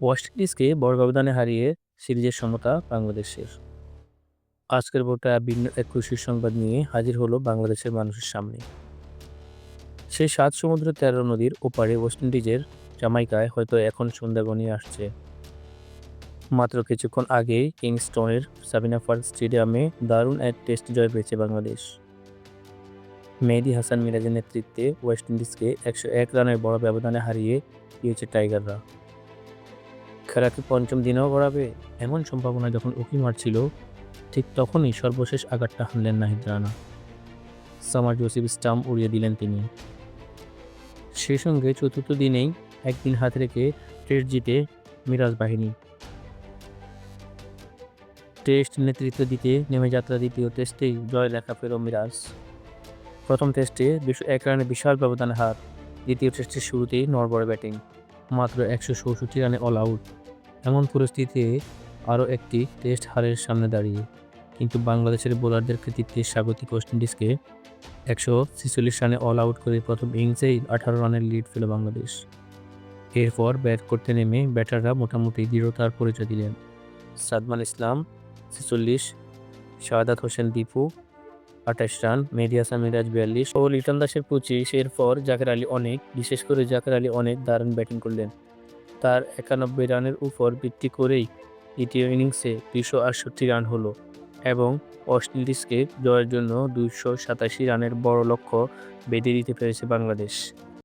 West ইন্ডিজকে বড় ব্যবধানে হারিয়ে সিরিজের সমতা বাংলাদেশের। আজকের বোটা ভিন্ন এক খুশির সংবাদ নিয়ে হাজির হলো বাংলাদেশের মানুষের সামনে। সেই ৭ সমুদ্র ১৩ নদীর ওপারে ওয়েস্ট ইন্ডিজের জামাইকায় হয়তো এখন সন্ধ্যা ঘনিয়ে আসছে। মাত্র কিছুক্ষণ আগেই কিংস্টনের সাবিনা পার্ক স্টেডিয়ামে দারুণ এক টেস্ট জয় পেয়েছে বাংলাদেশ। মেহেদী হাসান মিরাজের নেতৃত্বে ওয়েস্ট ইন্ডিজকে ১০১ রানের বড় ব্যবধানে হারিয়ে দিয়েছে টাইগাররা। খেলা কি পঞ্চম দিনেও গড়াবে? এমন সম্ভাবনা যখন উঁকি মারছিল, ঠিক তখনই সর্বশেষ আঘাতটা হানলেন Nahid Rana. Shamar Joseph stump উড়িয়ে দিলেন তিনি। সেই সঙ্গে চতুর্থ দিনেই একদিন হাতে রেখে টেস্ট জিতে মিরাজ বাহিনী। টেস্ট নেতৃত্ব দিতে নেমে যাত্রা দ্বিতীয় টেস্টেই জয় লেখা পেল মিরাজ। প্রথম টেস্টে ২০১ রানে বিশাল ব্যবধানে হার। দ্বিতীয় টেস্টের শুরুতেই নড়বড়ে ব্যাটিং, মাত্র ১৬৪ রানে অল আউট। এমন পরিস্থিতিতে আরও একটি টেস্ট হারের সামনে দাঁড়িয়ে, কিন্তু বাংলাদেশের বোলারদের কৃতিত্বে স্বাগতিক ওয়েস্ট ইন্ডিজকে ১৪৬ রানে অল আউট করে প্রথম ইনিংসেই ১৮ রানের লিড পেল বাংলাদেশ। এরপর ব্যাট করতে নেমে ব্যাটাররা মোটামুটি দৃঢ়তার পরিচয় দিলেন। সাদমান ইসলাম ৪৬, শাহাদাত হোসেন দীপু ২৮ রান, মেহেদী হাসান মিরাজ ৪২ ও লিটন দাসের ২৫। এরপর জাকের আলী অনেক, বিশেষ করে জাকের আলী অনেক দারুণ ব্যাটিং করলেন। তার ৯১ রানের উপর ভিত্তি করেই দ্বিতীয় ইনিংসে ২৬৮ রান হলো এবং ওয়েস্ট ইন্ডিজকে জয়ের জন্য ২৮৭ রানের বড় লক্ষ্য বেঁধে দিতে পেরেছে বাংলাদেশ।